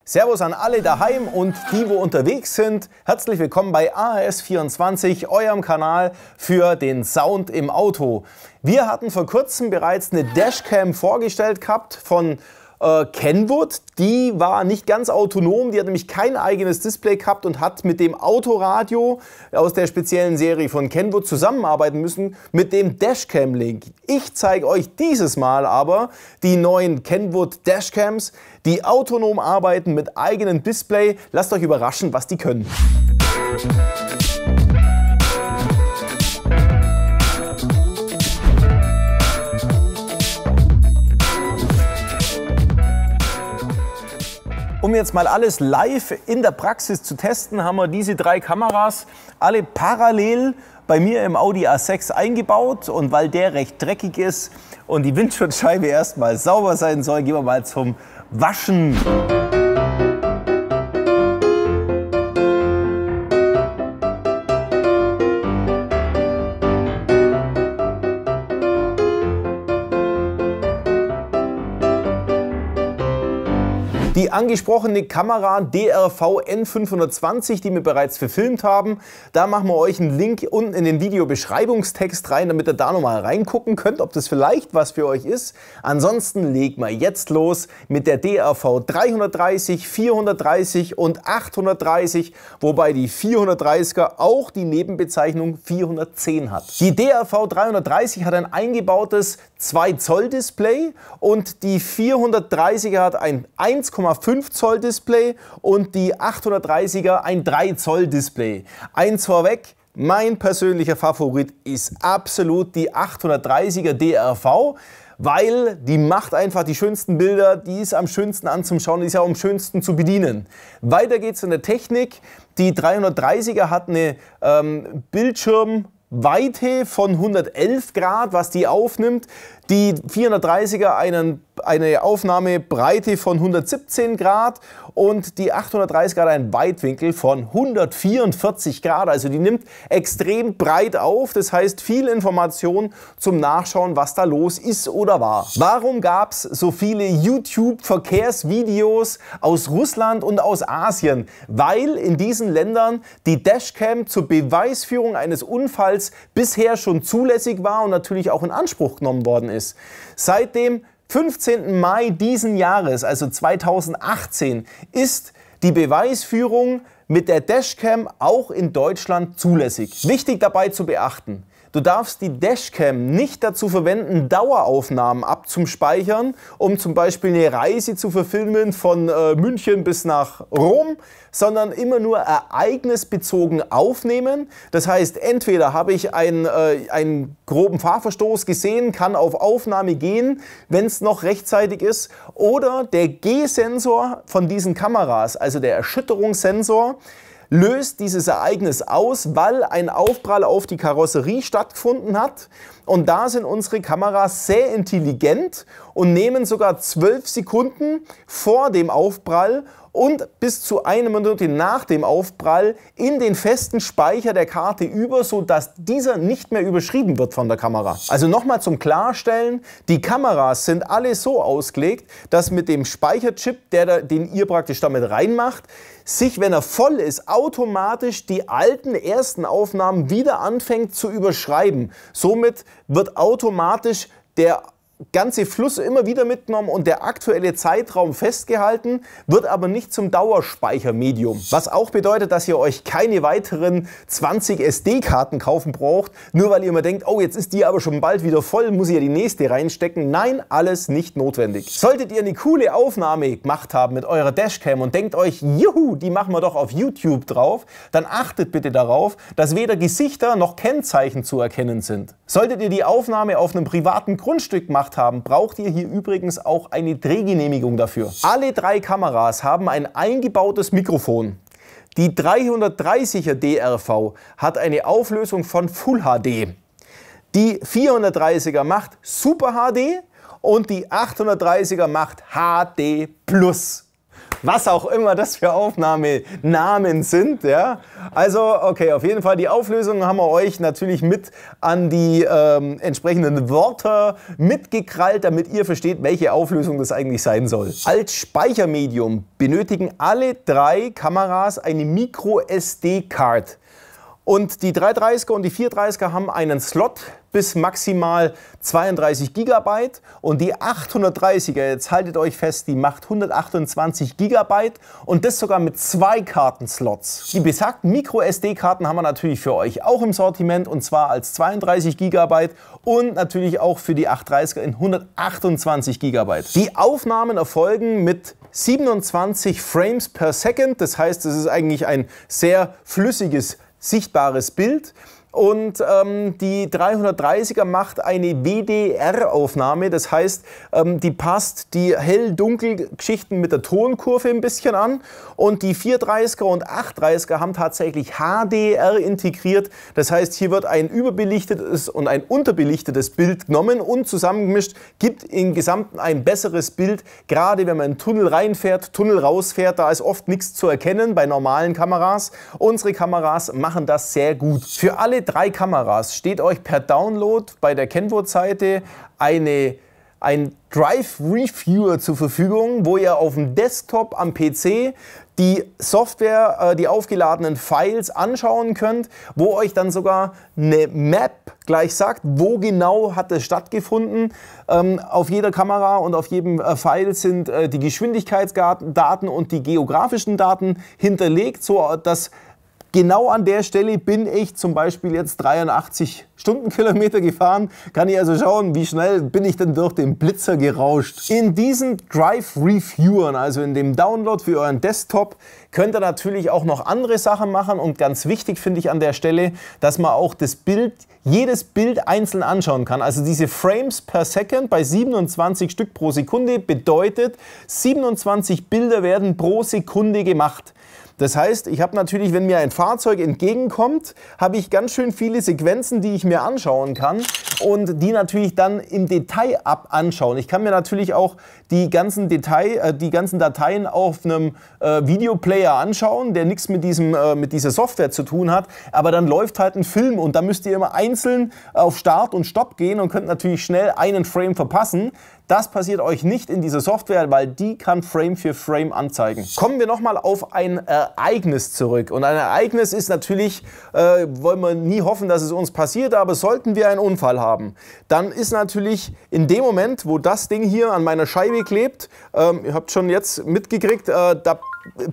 Servus an alle daheim und die, wo unterwegs sind. Herzlich willkommen bei ARS24, eurem Kanal für den Sound im Auto. Wir hatten vor kurzem bereits eine Dashcam vorgestellt gehabt von Kenwood. Die war nicht ganz autonom, die hat nämlich kein eigenes Display gehabt und hat mit dem Autoradio aus der speziellen Serie von Kenwood zusammenarbeiten müssen mit dem Dashcam-Link. Ich zeige euch dieses Mal aber die neuen Kenwood Dashcams, die autonom arbeiten mit eigenem Display. Lasst euch überraschen, was die können. Um jetzt mal alles live in der Praxis zu testen, haben wir diese drei Kameras alle parallel bei mir im Audi A6 eingebaut. Und weil der recht dreckig ist und die Windschutzscheibe erstmal sauber sein soll, gehen wir mal zum Waschen. Die angesprochene Kamera DRV N520, die wir bereits verfilmt haben, da machen wir euch einen Link unten in den Videobeschreibungstext rein, damit ihr da nochmal reingucken könnt, ob das vielleicht was für euch ist. Ansonsten legen wir jetzt los mit der DRV 330, 430 und 830, wobei die 430er auch die Nebenbezeichnung 410 hat. Die DRV 330 hat ein eingebautes 2 Zoll Display und die 430er hat ein 1,5 Zoll Display und die 830er ein 3 Zoll Display. Eins vorweg, mein persönlicher Favorit ist absolut die 830er DRV, weil die macht einfach die schönsten Bilder, die ist am schönsten anzuschauen, die ist ja am schönsten zu bedienen. Weiter geht's in der Technik. Die 330er hat eine Bildschirmweite von 111 Grad, was die aufnimmt. Die 430er eine Aufnahmebreite von 117 Grad und die 830er hat einen Weitwinkel von 144 Grad. Also die nimmt extrem breit auf, das heißt viel Information zum Nachschauen, was da los ist oder war. Warum gab es so viele YouTube-Verkehrsvideos aus Russland und aus Asien? Weil in diesen Ländern die Dashcam zur Beweisführung eines Unfalls bisher schon zulässig war und natürlich auch in Anspruch genommen worden ist. Seit dem 15. Mai diesen Jahres, also 2018, ist die Beweisführung mit der Dashcam auch in Deutschland zulässig. Wichtig dabei zu beachten: Du darfst die Dashcam nicht dazu verwenden, Daueraufnahmen abzuspeichern, um zum Beispiel eine Reise zu verfilmen von München bis nach Rom, sondern immer nur ereignisbezogen aufnehmen. Das heißt, entweder habe ich einen groben Fahrverstoß gesehen, kann auf Aufnahme gehen, wenn es noch rechtzeitig ist, oder der G-Sensor von diesen Kameras, also der Erschütterungssensor, löst dieses Ereignis aus, weil ein Aufprall auf die Karosserie stattgefunden hat. Und da sind unsere Kameras sehr intelligent und nehmen sogar 12 Sekunden vor dem Aufprall und bis zu 1 Minute nach dem Aufprall in den festen Speicher der Karte über, sodass dieser nicht mehr überschrieben wird von der Kamera. Also nochmal zum Klarstellen: Die Kameras sind alle so ausgelegt, dass mit dem Speicherchip, den ihr praktisch damit reinmacht, sich, wenn er voll ist, automatisch die alten ersten Aufnahmen wieder anfängt zu überschreiben. Somit wird automatisch der ganze Fluss immer wieder mitgenommen und der aktuelle Zeitraum festgehalten, wird aber nicht zum Dauerspeichermedium. Was auch bedeutet, dass ihr euch keine weiteren 20 SD-Karten kaufen braucht, nur weil ihr immer denkt, oh, jetzt ist die aber schon bald wieder voll, muss ich ja die nächste reinstecken. Nein, alles nicht notwendig. Solltet ihr eine coole Aufnahme gemacht haben mit eurer Dashcam und denkt euch, juhu, die machen wir doch auf YouTube drauf, dann achtet bitte darauf, dass weder Gesichter noch Kennzeichen zu erkennen sind. Solltet ihr die Aufnahme auf einem privaten Grundstück machen haben, braucht ihr hier übrigens auch eine Drehgenehmigung dafür. Alle drei Kameras haben ein eingebautes Mikrofon. Die 330er DRV hat eine Auflösung von Full HD. Die 430er macht Super HD und die 830er macht HD+. Was auch immer das für Aufnahmenamen sind. Ja? Also, okay, auf jeden Fall die Auflösung haben wir euch natürlich mit an die entsprechenden Wörter mitgekrallt, damit ihr versteht, welche Auflösung das eigentlich sein soll. Als Speichermedium benötigen alle 3 Kameras eine Micro-SD-Card. Und die 330er und die 430er haben einen Slot bis maximal 32 GB und die 830er, jetzt haltet euch fest, die macht 128 GB und das sogar mit 2 Kartenslots. Die besagten Micro-SD-Karten haben wir natürlich für euch auch im Sortiment und zwar als 32 GB und natürlich auch für die 830er in 128 GB. Die Aufnahmen erfolgen mit 27 Frames per Second, das heißt, es ist eigentlich ein sehr flüssiges sichtbares Bild und die 330er macht eine WDR-Aufnahme, das heißt, die passt die Hell-Dunkel-Geschichten mit der Tonkurve ein bisschen an und die 430er und 830er haben tatsächlich HDR integriert, das heißt, hier wird ein überbelichtetes und ein unterbelichtetes Bild genommen und zusammengemischt, gibt im Gesamten ein besseres Bild, gerade wenn man in einen Tunnel reinfährt, Tunnel rausfährt, da ist oft nichts zu erkennen bei normalen Kameras. Unsere Kameras machen das sehr gut. Für alle 3 Kameras steht euch per Download bei der Kenwood-Seite ein Drive Reviewer zur Verfügung, wo ihr auf dem Desktop am PC die Software, die aufgeladenen Files anschauen könnt, wo euch dann sogar eine Map gleich sagt, wo genau hat es stattgefunden. Auf jeder Kamera und auf jedem File sind die Geschwindigkeitsdaten und die geografischen Daten hinterlegt, so dass genau an der Stelle bin ich zum Beispiel jetzt 83 Stundenkilometer gefahren. Kann ich also schauen, wie schnell bin ich denn durch den Blitzer gerauscht. In diesen Drive Reviewern, also in dem Download für euren Desktop, könnt ihr natürlich auch noch andere Sachen machen. Und ganz wichtig finde ich an der Stelle, dass man auch das Bild, jedes Bild einzeln anschauen kann. Also diese Frames per Second bei 27 Stück pro Sekunde bedeutet, 27 Bilder werden pro Sekunde gemacht. Das heißt, ich habe natürlich, wenn mir ein Fahrzeug entgegenkommt, habe ich ganz schön viele Sequenzen, die ich mir anschauen kann und die natürlich dann im Detail anschauen. Ich kann mir natürlich auch die ganzen Dateien auf einem Videoplayer anschauen, der nichts mit dieser Software zu tun hat, aber dann läuft halt ein Film und da müsst ihr immer einzeln auf Start und Stopp gehen und könnt natürlich schnell einen Frame verpassen. Das passiert euch nicht in dieser Software, weil die kann Frame für Frame anzeigen. Kommen wir nochmal auf ein Ereignis zurück. Und ein Ereignis ist natürlich, wollen wir nie hoffen, dass es uns passiert, aber sollten wir einen Unfall haben, dann ist natürlich in dem Moment, wo das Ding hier an meiner Scheibe klebt, ihr habt schon jetzt mitgekriegt,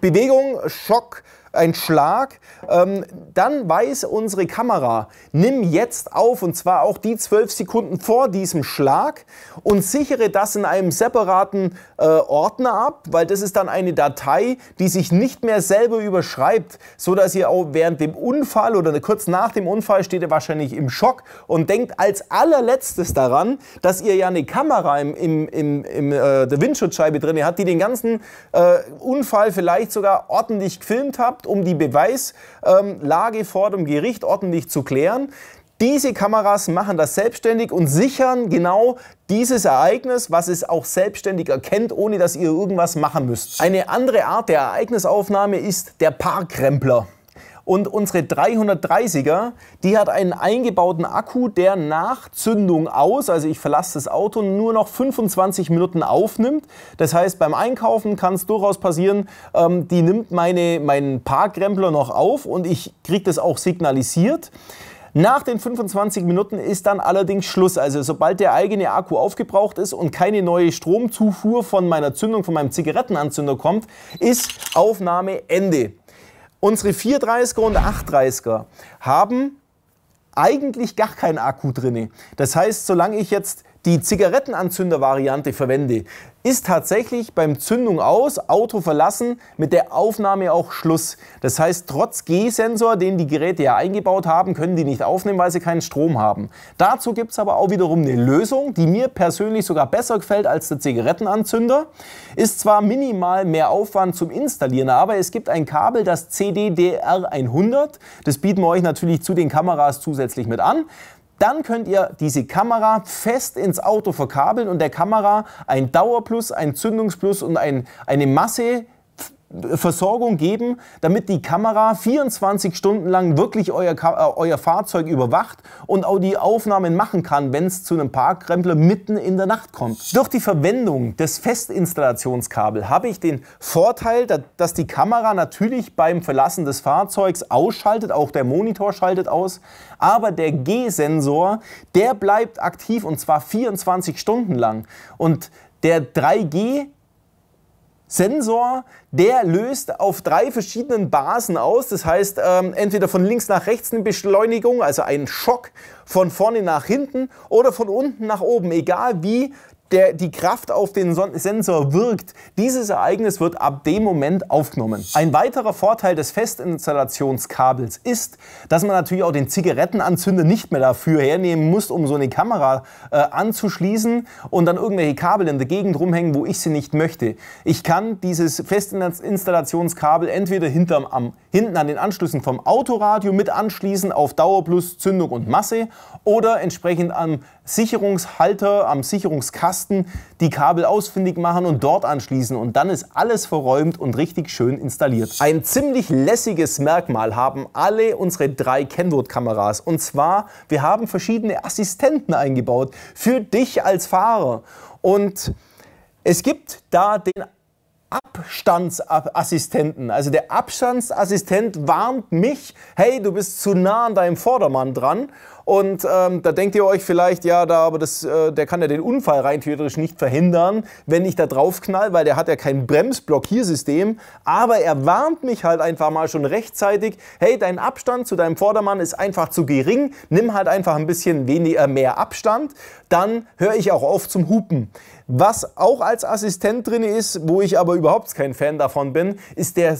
Bewegung, Schock, ein Schlag, dann weiß unsere Kamera, nimm jetzt auf und zwar auch die 12 Sekunden vor diesem Schlag und sichere das in einem separaten Ordner ab, weil das ist dann eine Datei, die sich nicht mehr selber überschreibt, so dass ihr auch während dem Unfall oder kurz nach dem Unfall steht ihr wahrscheinlich im Schock und denkt als allerletztes daran, dass ihr ja eine Kamera der Windschutzscheibe drin habt, die den ganzen Unfall vielleicht sogar ordentlich gefilmt habt, um die Beweislage vor dem Gericht ordentlich zu klären. Diese Kameras machen das selbstständig und sichern genau dieses Ereignis, was es auch selbstständig erkennt, ohne dass ihr irgendwas machen müsst. Eine andere Art der Ereignisaufnahme ist der Parkrempler. Und unsere 330er, die hat einen eingebauten Akku, der nach Zündung aus, also ich verlasse das Auto, nur noch 25 Minuten aufnimmt. Das heißt, beim Einkaufen kann es durchaus passieren, die nimmt meinen Parkrempler noch auf und ich kriege das auch signalisiert. Nach den 25 Minuten ist dann allerdings Schluss. Also sobald der eigene Akku aufgebraucht ist und keine neue Stromzufuhr von meiner Zündung, von meinem Zigarettenanzünder kommt, ist Aufnahme Ende. Unsere 430er und 830er haben eigentlich gar keinen Akku drin. Das heißt, solange ich jetzt die Zigarettenanzünder-Variante verwende, ist tatsächlich beim Zündung aus, Auto verlassen, mit der Aufnahme auch Schluss. Das heißt, trotz G-Sensor, den die Geräte ja eingebaut haben, können die nicht aufnehmen, weil sie keinen Strom haben. Dazu gibt es aber auch wiederum eine Lösung, die mir persönlich sogar besser gefällt als der Zigarettenanzünder. Ist zwar minimal mehr Aufwand zum Installieren, aber es gibt ein Kabel, das CDDR100. Das bieten wir euch natürlich zu den Kameras zusätzlich mit an. Dann könnt ihr diese Kamera fest ins Auto verkabeln und der Kamera ein Dauerplus, ein Zündungsplus und eine Masse Versorgung geben, damit die Kamera 24 Stunden lang wirklich euer Fahrzeug überwacht und auch die Aufnahmen machen kann, wenn es zu einem Parkrempler mitten in der Nacht kommt. Durch die Verwendung des Festinstallationskabels habe ich den Vorteil, dass die Kamera natürlich beim Verlassen des Fahrzeugs ausschaltet, auch der Monitor schaltet aus, aber der G-Sensor, der bleibt aktiv und zwar 24 Stunden lang. Und der 3G-Sensor, der löst auf 3 verschiedenen Basen aus. Das heißt, entweder von links nach rechts eine Beschleunigung, also einen Schock, von vorne nach hinten oder von unten nach oben, egal wie die Kraft auf den Sensor wirkt. Dieses Ereignis wird ab dem Moment aufgenommen. Ein weiterer Vorteil des Festinstallationskabels ist, dass man natürlich auch den Zigarettenanzünder nicht mehr dafür hernehmen muss, um so eine Kamera anzuschließen und dann irgendwelche Kabel in der Gegend rumhängen, wo ich sie nicht möchte. Ich kann dieses Festinstallationskabel entweder hinten an den Anschlüssen vom Autoradio mit anschließen auf Dauer plus Zündung und Masse oder entsprechend am Sicherungshalter, am Sicherungskasten die Kabel ausfindig machen und dort anschließen und dann ist alles verräumt und richtig schön installiert. Ein ziemlich lässiges Merkmal haben alle unsere 3 Kenwood-Kameras und zwar, wir haben verschiedene Assistenten eingebaut für dich als Fahrer und es gibt da den Abstandsassistenten. Also der Abstandsassistent warnt mich, hey, du bist zu nah an deinem Vordermann dran. Und da denkt ihr euch vielleicht, ja, aber der kann ja den Unfall rein theoretisch nicht verhindern, wenn ich da drauf knall, weil der hat ja kein Bremsblockiersystem. Aber er warnt mich halt einfach mal schon rechtzeitig, hey, dein Abstand zu deinem Vordermann ist einfach zu gering, nimm halt einfach ein bisschen mehr Abstand, dann höre ich auch auf zum Hupen. Was auch als Assistent drin ist, wo ich aber überhaupt kein Fan davon bin, ist der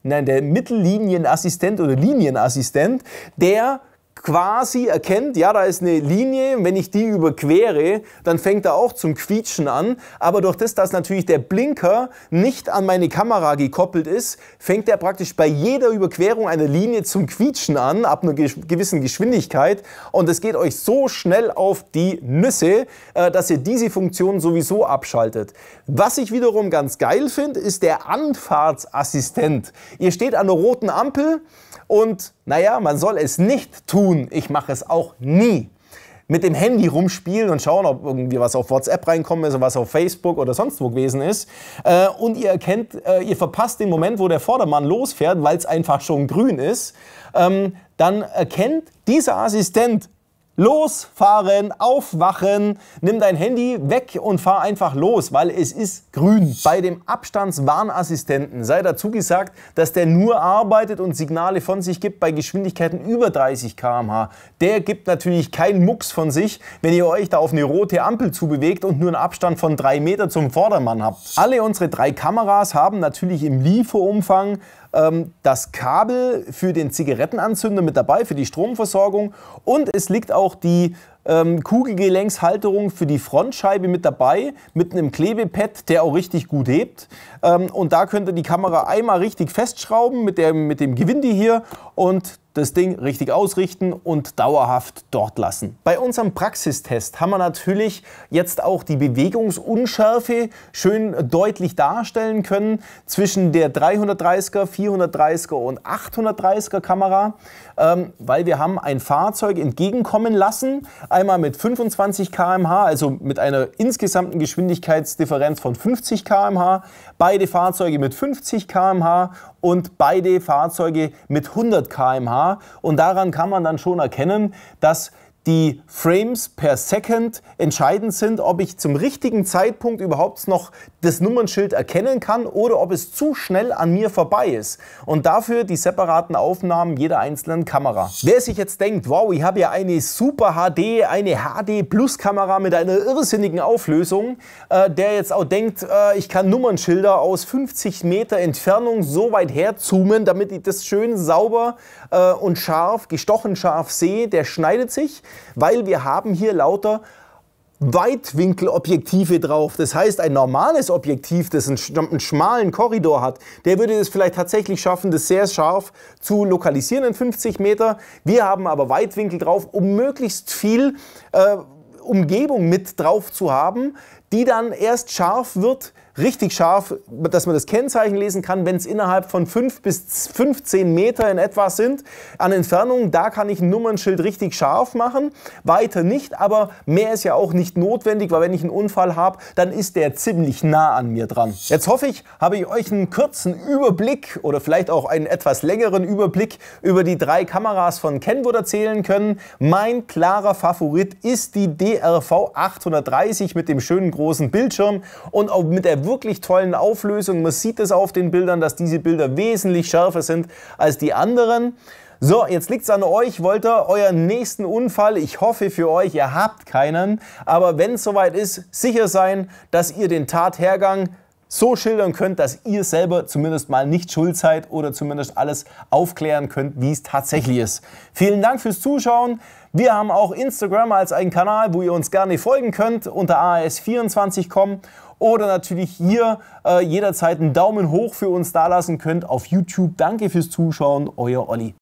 der Mittellienienassistent oder Linienassistent, der quasi erkennt, ja, da ist eine Linie, wenn ich die überquere, dann fängt er auch zum Quietschen an, aber durch das, dass natürlich der Blinker nicht an meine Kamera gekoppelt ist, fängt er praktisch bei jeder Überquerung einer Linie zum Quietschen an, ab einer gewissen Geschwindigkeit und es geht euch so schnell auf die Nüsse, dass ihr diese Funktion sowieso abschaltet. Was ich wiederum ganz geil finde, ist der Anfahrtsassistent. Ihr steht an der roten Ampel und naja, man soll es nicht tun. Ich mache es auch nie. Mit dem Handy rumspielen und schauen, ob irgendwie was auf WhatsApp reinkommen ist, was auf Facebook oder sonst wo gewesen ist. Und ihr erkennt, ihr verpasst den Moment, wo der Vordermann losfährt, weil es einfach schon grün ist. Dann erkennt dieser Assistent, losfahren, aufwachen, nimm dein Handy weg und fahr einfach los, weil es ist grün. Bei dem Abstandswarnassistenten sei dazu gesagt, dass der nur arbeitet und Signale von sich gibt bei Geschwindigkeiten über 30 km/h. Der gibt natürlich keinen Mucks von sich, wenn ihr euch da auf eine rote Ampel zubewegt und nur einen Abstand von 3 Meter zum Vordermann habt. Alle unsere 3 Kameras haben natürlich im Lieferumfang das Kabel für den Zigarettenanzünder mit dabei, für die Stromversorgung und es liegt auch die Kugelgelenkshalterung für die Frontscheibe mit dabei, mit einem Klebepad, der auch richtig gut hebt. Und da könnt ihr die Kamera einmal richtig festschrauben mit dem Gewinde hier und das Ding richtig ausrichten und dauerhaft dort lassen. Bei unserem Praxistest haben wir natürlich jetzt auch die Bewegungsunschärfe schön deutlich darstellen können zwischen der 330er, 430er und 830er Kamera, weil wir haben ein Fahrzeug entgegenkommen lassen, einmal mit 25 km/h, also mit einer insgesamten Geschwindigkeitsdifferenz von 50 km/h, beide Fahrzeuge mit 50 km/h und beide Fahrzeuge mit 100 km/h. Und daran kann man dann schon erkennen, dass die Frames per Second entscheidend sind, ob ich zum richtigen Zeitpunkt überhaupt noch das Nummernschild erkennen kann oder ob es zu schnell an mir vorbei ist. Und dafür die separaten Aufnahmen jeder einzelnen Kamera. Wer sich jetzt denkt, wow, ich habe ja eine Super HD, eine HD Plus Kamera mit einer irrsinnigen Auflösung, der jetzt auch denkt, ich kann Nummernschilder aus 50 Meter Entfernung so weit herzoomen, damit ich das schön sauber und scharf, gestochen scharf sehe, der schneidet sich, weil wir haben hier lauter Weitwinkelobjektive drauf. Das heißt, ein normales Objektiv, das einen schmalen Korridor hat, der würde es vielleicht tatsächlich schaffen, das sehr scharf zu lokalisieren in 50 Meter. Wir haben aber Weitwinkel drauf, um möglichst viel Umgebung mit drauf zu haben, die dann erst scharf wird, richtig scharf, dass man das Kennzeichen lesen kann, wenn es innerhalb von 5 bis 15 Meter in etwa sind. An Entfernung, da kann ich ein Nummernschild richtig scharf machen, weiter nicht, aber mehr ist ja auch nicht notwendig, weil wenn ich einen Unfall habe, dann ist der ziemlich nah an mir dran. Jetzt hoffe ich, habe ich euch einen kurzen Überblick oder vielleicht auch einen etwas längeren Überblick über die 3 Kameras von Kenwood erzählen können. Mein klarer Favorit ist die DRV 830 mit dem schönen großen Bildschirm und auch mit der wirklich tollen Auflösung. Man sieht es auf den Bildern, dass diese Bilder wesentlich schärfer sind als die anderen. So, jetzt liegt es an euch. Wollt ihr euren nächsten Unfall? Ich hoffe für euch, ihr habt keinen. Aber wenn es soweit ist, sicher sein, dass ihr den Tathergang so schildern könnt, dass ihr selber zumindest mal nicht schuld seid oder zumindest alles aufklären könnt, wie es tatsächlich ist. Vielen Dank fürs Zuschauen. Wir haben auch Instagram als einen Kanal, wo ihr uns gerne folgen könnt, unter AAS24.com oder natürlich hier jederzeit einen Daumen hoch für uns dalassen könnt auf YouTube. Danke fürs Zuschauen, euer Olli.